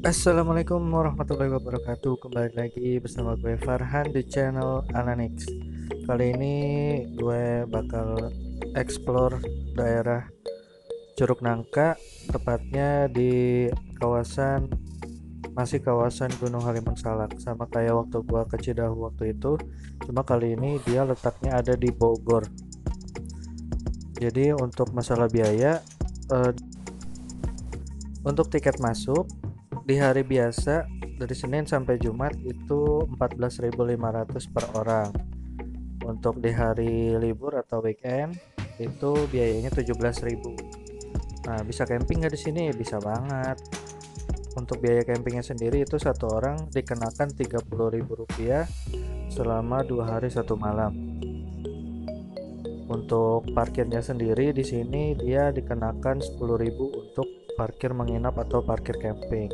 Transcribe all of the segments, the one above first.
Assalamualaikum warahmatullahi wabarakatuh. Kembali lagi bersama gue Farhan di channel Ananix. Kali ini gue bakal explore daerah Curug Nangka, tepatnya di kawasan Gunung Halimun Salak. Sama kayak waktu gue ke Cidahu waktu itu, cuma kali ini dia letaknya ada di Bogor. Jadi untuk masalah biaya, eh, untuk tiket masuk di hari biasa dari Senin sampai Jumat itu 14.500 per orang. Untuk di hari libur atau weekend itu biayanya 17.000. Nah, bisa camping nggak di sini? Bisa banget. Untuk biaya campingnya sendiri itu satu orang dikenakan Rp30.000 selama 2 hari 1 malam. Untuk parkirnya sendiri di sini dia dikenakan 10.000 untuk parkir menginap atau parkir camping.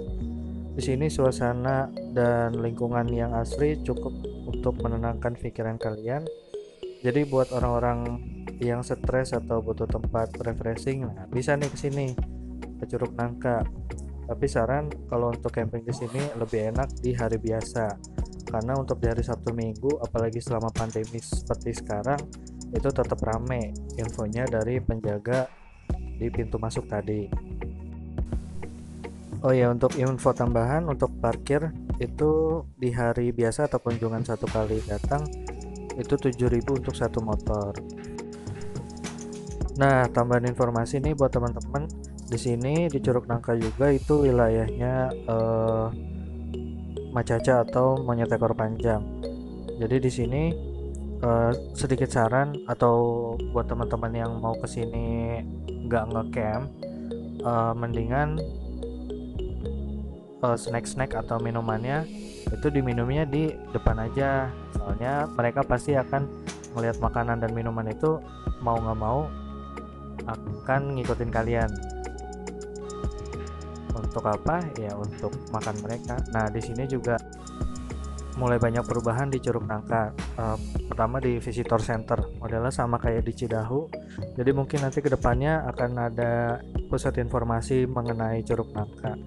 Di sini suasana dan lingkungan yang asri cukup untuk menenangkan pikiran kalian. Jadi buat orang-orang yang stres atau butuh tempat refreshing, nah bisa nih ke sini ke Curug Nangka. Tapi saran kalau untuk camping di sini lebih enak di hari biasa. Karena untuk di hari Sabtu Minggu, apalagi selama pandemi seperti sekarang, itu tetap rame infonya dari penjaga di pintu masuk tadi. Oh ya, untuk info tambahan untuk parkir itu di hari biasa atau kunjungan satu kali datang itu 7.000 untuk satu motor. Nah, tambahan informasi nih buat teman-teman, di sini di Curug Nangka juga itu wilayahnya macaca atau monyet ekor panjang. Jadi di sini sedikit saran atau buat teman-teman yang mau kesini nggak ngecamp, mendingan snack-snack atau minumannya itu diminumnya di depan aja, soalnya mereka pasti akan melihat makanan dan minuman itu mau nggak mau akan ngikutin kalian. Untuk apa ya? Untuk makan mereka. Nah, di sini juga mulai banyak perubahan di Curug Nangka. Pertama di visitor center, modelnya sama kayak di Cidahu. Jadi mungkin nanti kedepannya akan ada pusat informasi mengenai Curug Nangka.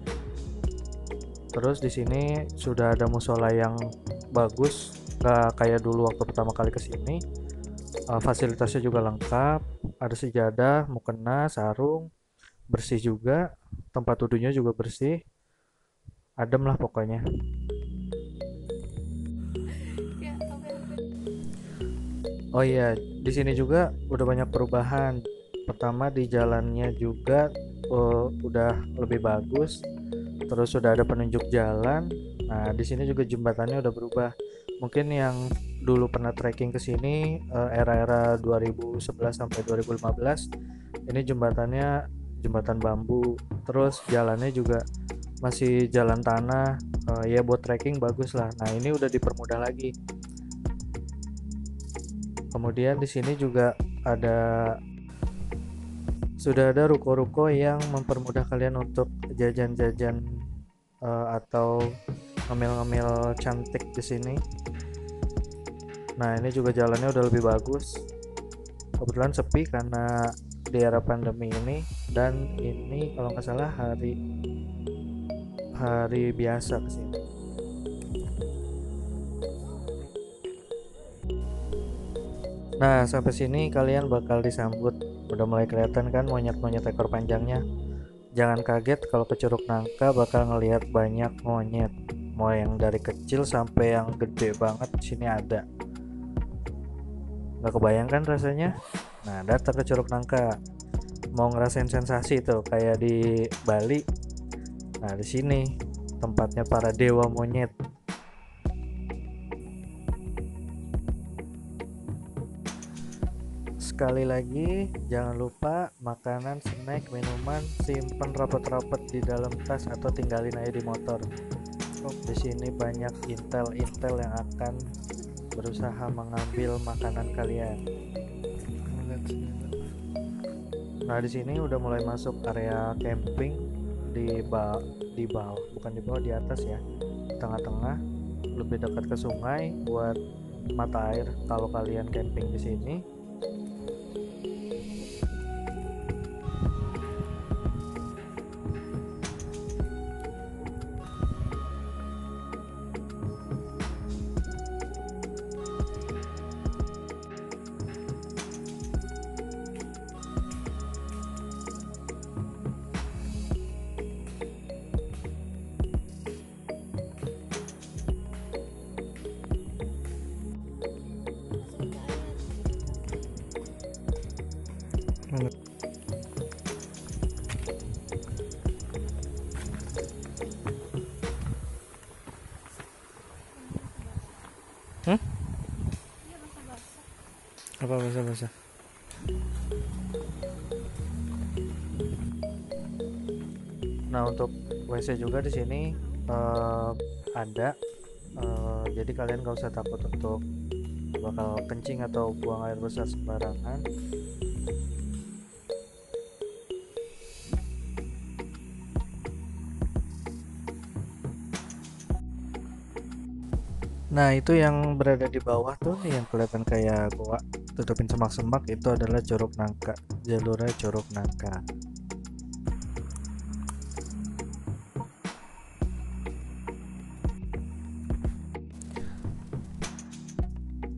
Terus di sini sudah ada musola yang bagus, gak kayak dulu waktu pertama kali kesini. Fasilitasnya juga lengkap, ada sejadah, mukena, sarung, bersih juga, tempat duduknya juga bersih, adem lah pokoknya. Oh iya, di sini juga udah banyak perubahan. Pertama di jalannya juga udah lebih bagus. Terus sudah ada penunjuk jalan. Nah, di sini juga jembatannya udah berubah. Mungkin yang dulu pernah trekking ke sini era-era 2011 sampai 2015, ini jembatannya jembatan bambu. Terus jalannya juga masih jalan tanah. Ya buat trekking bagus lah. Nah, ini udah dipermudah lagi. Kemudian di sini juga ada sudah ada ruko-ruko yang mempermudah kalian untuk jajan-jajan atau ngemil-ngemil cantik di sini. Nah, ini juga jalannya udah lebih bagus. Kebetulan sepi karena di era pandemi ini, dan ini kalau nggak salah hari hari biasa ke sini. Nah, sampai sini kalian bakal disambut. Udah mulai kelihatan kan monyet-monyet ekor panjangnya. Jangan kaget kalau ke Curug Nangka bakal ngelihat banyak monyet. Mau yang dari kecil sampai yang gede banget di sini ada. Nggak kebayangkan rasanya? Nah, datang ke Curug Nangka. Mau ngerasain sensasi tuh kayak di Bali. Nah, di sini tempatnya para dewa monyet. Sekali lagi, jangan lupa makanan, snack, minuman simpen rapet-rapet di dalam tas atau tinggalin aja di motor. Di sini banyak intel-intel yang akan berusaha mengambil makanan kalian. Nah, di sini udah mulai masuk area camping di bawah, bukan di bawah, di atas ya. Tengah-tengah, lebih dekat ke sungai buat mata air kalau kalian camping di sini. Hmm? Apa basah-basah? Nah, untuk WC juga di sini ada, jadi kalian gak usah takut untuk bakal kencing atau buang air besar sembarangan. Nah, itu yang berada di bawah tuh yang kelihatan kayak gua tutupin semak-semak, itu adalah Curug Nangka, jalurnya Curug Nangka.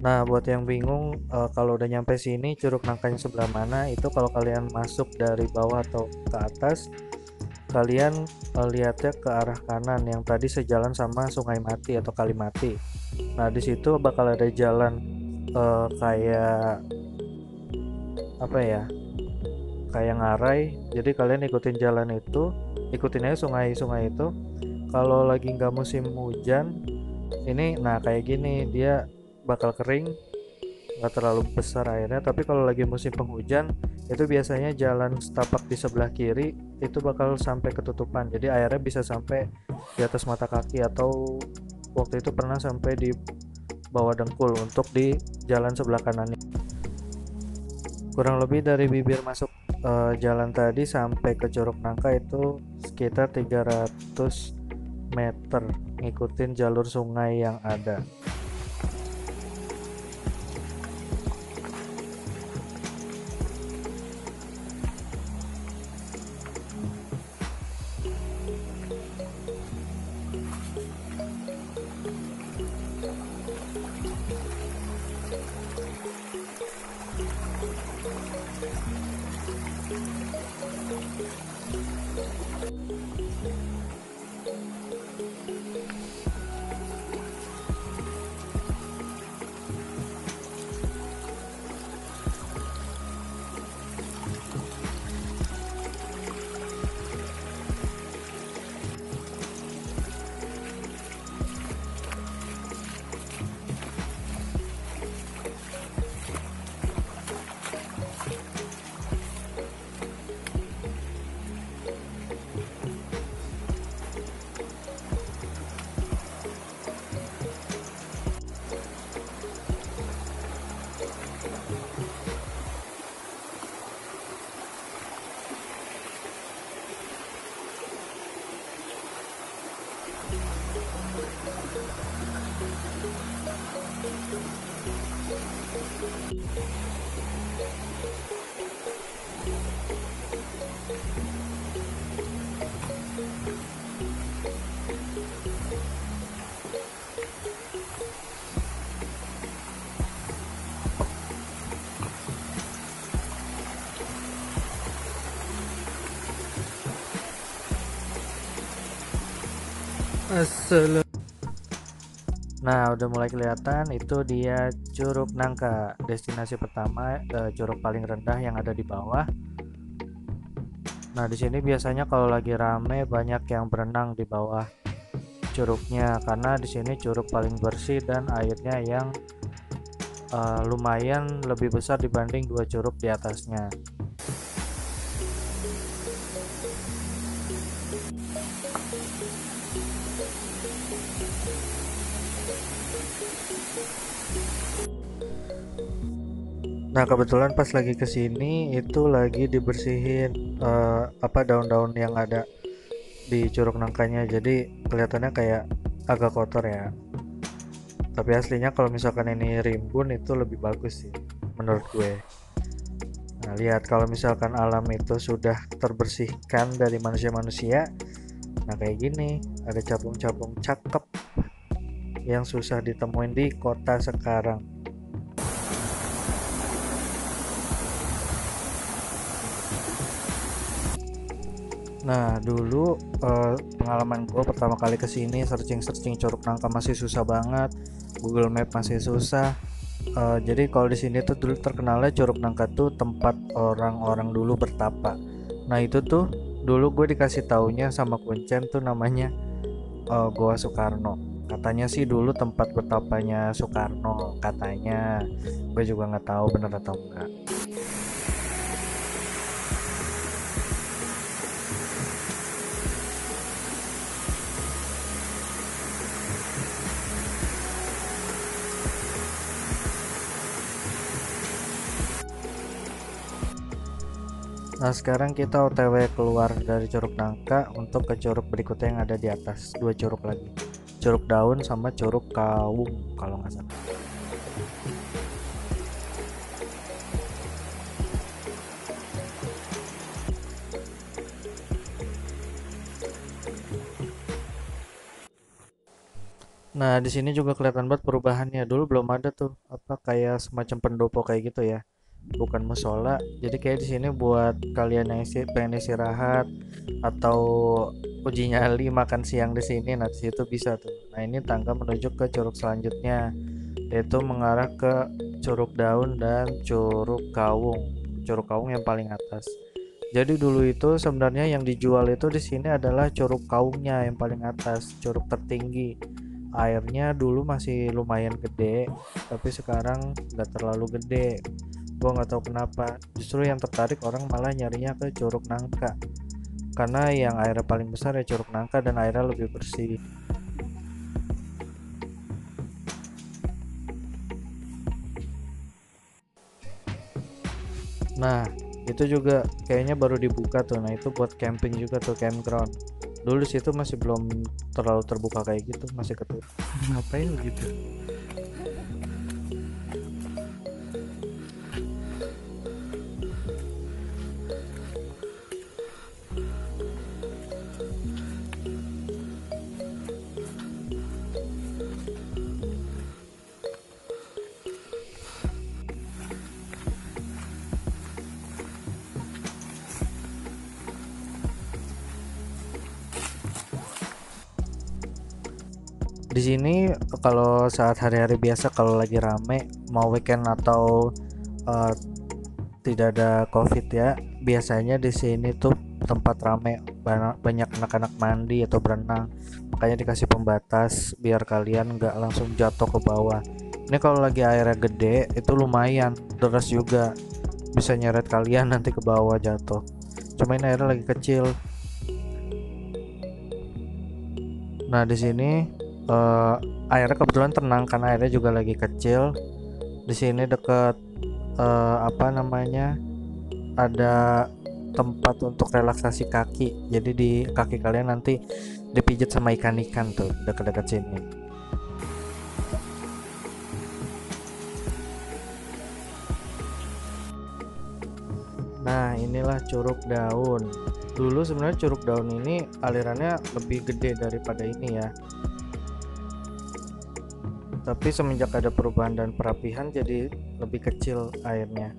Nah, buat yang bingung kalau udah nyampe sini Curug Nangkanya sebelah mana, itu kalau kalian masuk dari bawah atau ke atas, kalian lihatnya ke arah kanan yang tadi sejalan sama Sungai Mati atau Kali Mati. Nah, di situ bakal ada jalan kayak apa ya? Kayak ngarai. Jadi kalian ikutin jalan itu, ikutin aja sungai-sungai itu. Kalau lagi nggak musim hujan, ini nah kayak gini dia bakal kering, nggak terlalu besar airnya. Tapi kalau lagi musim penghujan, itu biasanya jalan setapak di sebelah kiri itu bakal sampai ketutupan, jadi airnya bisa sampai di atas mata kaki, atau waktu itu pernah sampai di bawah dengkul untuk di jalan sebelah kanannya. Kurang lebih dari bibir masuk jalan tadi sampai ke Curug Nangka itu sekitar 300 meter, ngikutin jalur sungai yang ada. Assalamualaikum. Nah, udah mulai kelihatan itu dia Curug Nangka, destinasi pertama, curug paling rendah yang ada di bawah. Nah, di sini biasanya kalau lagi rame banyak yang berenang di bawah curugnya, karena di sini curug paling bersih dan airnya yang lumayan lebih besar dibanding dua curug di atasnya. Nah, kebetulan pas lagi kesini itu lagi dibersihin apa daun-daun yang ada di Curug Nangkanya, jadi kelihatannya kayak agak kotor ya. Tapi aslinya kalau misalkan ini rimbun itu lebih bagus sih menurut gue. Nah, lihat kalau misalkan alam itu sudah terbersihkan dari manusia-manusia, nah kayak gini ada capung-capung cakep yang susah ditemuin di kota sekarang. Nah, dulu pengalaman gue pertama kali kesini searching Curug Nangka masih susah banget, Google Map masih susah. Jadi kalau di sini tuh dulu terkenalnya Curug Nangka tuh tempat orang-orang dulu bertapa. Nah itu tuh dulu gue dikasih taunya sama Kuncen tuh namanya Goa Soekarno. Katanya sih dulu tempat bertapanya Soekarno, katanya. Gue juga nggak tahu bener atau enggak. Nah sekarang kita OTW keluar dari Curug Nangka untuk ke curug berikutnya yang ada di atas, dua curug lagi, Curug Daun sama Curug Kawung kalau nggak salah. Nah di sini juga kelihatan banget perubahannya. Dulu belum ada tuh apa kayak semacam pendopo kayak gitu ya, bukan musola. Jadi kayak di sini buat kalian yang pengen istirahat atau uji nyali makan siang di sini, nah di situ bisa tuh. Nah ini tangga menuju ke curug selanjutnya, yaitu mengarah ke Curug Daun dan Curug Kawung. Curug Kawung yang paling atas. Jadi dulu itu sebenarnya yang dijual itu di sini adalah Curug Kawungnya yang paling atas, curug tertinggi. Airnya dulu masih lumayan gede, tapi sekarang nggak terlalu gede. Gua nggak tahu kenapa. Justru yang tertarik orang malah nyarinya ke Curug Nangka, karena yang airnya paling besar ya Curug Nangka dan airnya lebih bersih. Nah, itu juga kayaknya baru dibuka tuh. Nah, itu buat camping juga tuh, campground. Dulu situ masih belum terlalu terbuka kayak gitu, masih ketutup. Ngapain gitu? Di sini kalau saat hari-hari biasa, kalau lagi rame, mau weekend atau eh, tidak ada COVID ya, biasanya di sini tuh tempat rame, banyak anak-anak mandi atau berenang. Makanya dikasih pembatas biar kalian nggak langsung jatuh ke bawah. Ini kalau lagi airnya gede itu lumayan deras juga, bisa nyeret kalian nanti ke bawah jatuh. Cuma ini airnya lagi kecil. Nah di sini eh, airnya kebetulan tenang karena airnya juga lagi kecil. Di sini deket apa namanya, ada tempat untuk relaksasi kaki. Jadi di kaki kalian nanti dipijit sama ikan-ikan tuh dekat-dekat sini. Nah, inilah Curug Daun. Dulu sebenarnya Curug Daun ini alirannya lebih gede daripada ini ya. Tapi semenjak ada perubahan dan perapihan jadi lebih kecil airnya.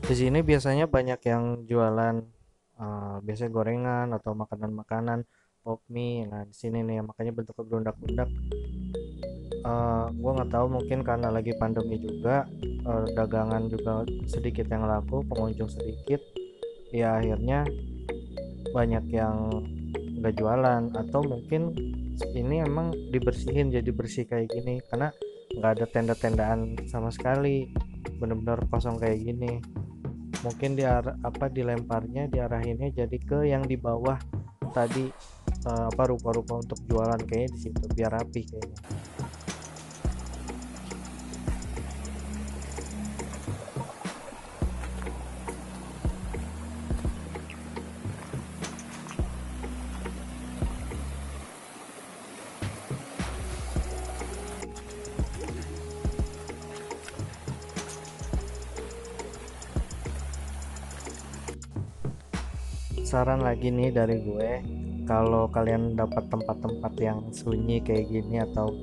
Di sini biasanya banyak yang jualan biasanya gorengan atau makanan-makanan, pop mie. Nah, di sini nih makanya bentuknya berundak-undak. Gua nggak tahu, mungkin karena lagi pandemi juga, dagangan juga sedikit yang laku, pengunjung sedikit, ya akhirnya banyak yang nggak jualan, atau mungkin ini emang dibersihin jadi bersih kayak gini karena nggak ada tenda-tendaan sama sekali, bener-bener kosong kayak gini. Mungkin apa dilemparnya, diarahinnya jadi ke yang di bawah tadi, apa rupa-rupa untuk jualan kayaknya di situ biar rapi kayaknya. Saran lagi nih dari gue, kalau kalian dapat tempat-tempat yang sunyi kayak gini atau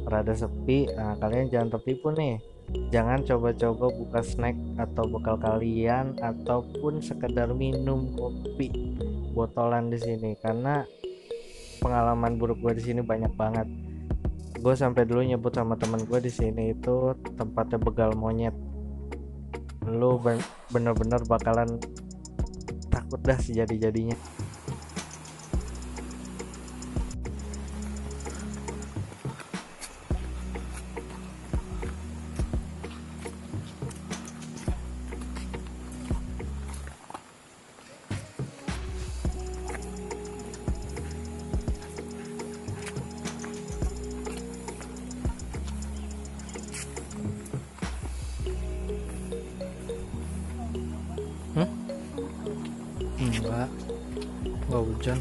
rada sepi, nah kalian jangan tertipu nih. Jangan coba-coba buka snack atau bekal kalian ataupun sekedar minum kopi botolan di sini, karena pengalaman buruk gue di sini banyak banget. Gue sampai dulu nyebut sama temen gue di sini itu tempatnya begal monyet. Lu bener-bener bakalan takut dah sejadi-jadinya. Hmm? Enggak hujan.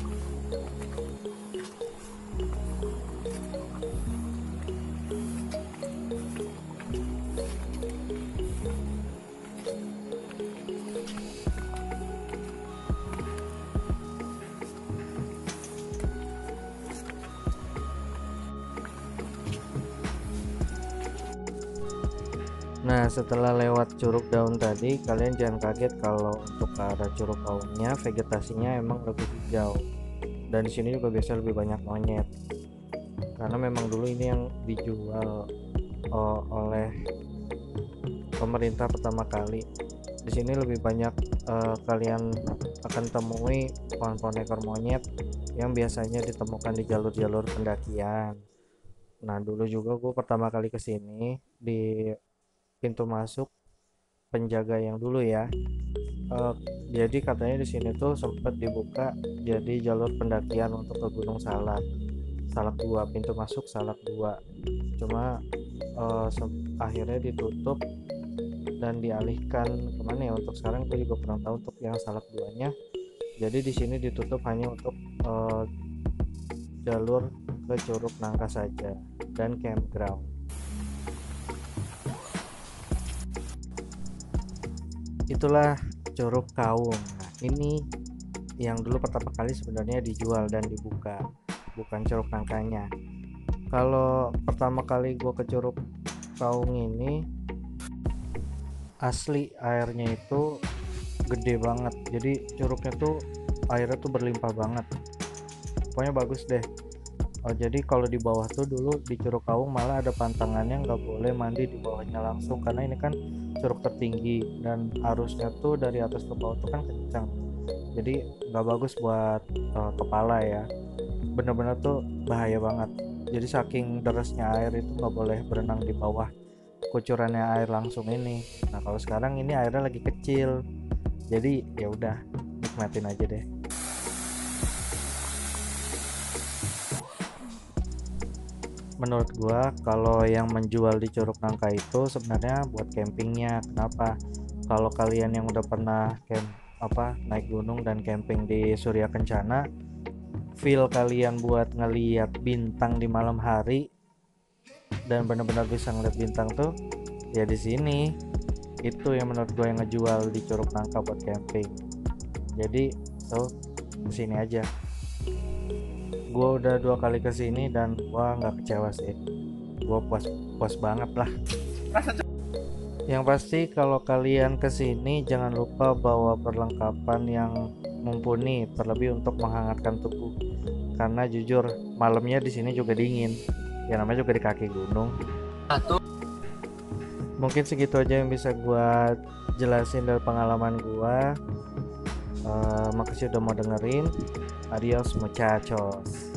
Nah, setelah lewat Curug Daun tadi, kalian jangan kaget kalau untuk ke arah Curug Kaungnya vegetasinya emang lebih hijau. Dan di sini juga biasa lebih banyak monyet. Karena memang dulu ini yang dijual oleh pemerintah pertama kali. Di sini lebih banyak kalian akan temui pohon-pohon ekor monyet yang biasanya ditemukan di jalur-jalur pendakian. Nah, dulu juga gue pertama kali ke sini di pintu masuk penjaga yang dulu ya. Eh, jadi katanya di sini tuh sempat dibuka jadi jalur pendakian untuk ke Gunung Salak. Salak 2, pintu masuk Salak 2. Cuma akhirnya ditutup dan dialihkan kemana ya, untuk sekarang gue juga kurang tahu untuk yang Salak 2-nya. Jadi di sini ditutup hanya untuk jalur ke Curug Nangka saja dan campground. Itulah Curug Kaung. Nah, ini yang dulu pertama kali sebenarnya dijual dan dibuka, bukan Curug Nangkanya. Kalau pertama kali gue ke Curug Kaung ini, asli airnya itu gede banget. Jadi curugnya tuh airnya tuh berlimpah banget. Pokoknya bagus deh. Jadi kalau di bawah tuh dulu di Curug Kaung malah ada pantangannya, nggak boleh mandi di bawahnya langsung karena ini kan curug tertinggi dan arusnya tuh dari atas ke bawah tuh kan kencang. Jadi nggak bagus buat kepala ya. Bener-bener tuh bahaya banget. Jadi saking derasnya air itu nggak boleh berenang di bawah kucurannya air langsung ini. Nah kalau sekarang ini airnya lagi kecil, jadi ya udah nikmatin aja deh. Menurut gua kalau yang menjual di Curug Nangka itu sebenarnya buat campingnya. Kenapa? Kalau kalian yang udah pernah naik gunung dan camping di Surya Kencana, feel kalian buat ngeliat bintang di malam hari dan benar-benar bisa ngeliat bintang tuh ya di sini. Itu yang menurut gue yang ngejual di Curug Nangka buat camping. Jadi tuh kesini aja. Gue udah 2 kali kesini dan gue nggak kecewa sih. Gue puas banget lah. Yang pasti kalau kalian kesini jangan lupa bawa perlengkapan yang mumpuni, terlebih untuk menghangatkan tubuh. Karena jujur malamnya di sini juga dingin. Ya namanya juga di kaki gunung. Mungkin segitu aja yang bisa gue jelasin dari pengalaman gue. Makasih udah mau dengerin. Adios muchachos.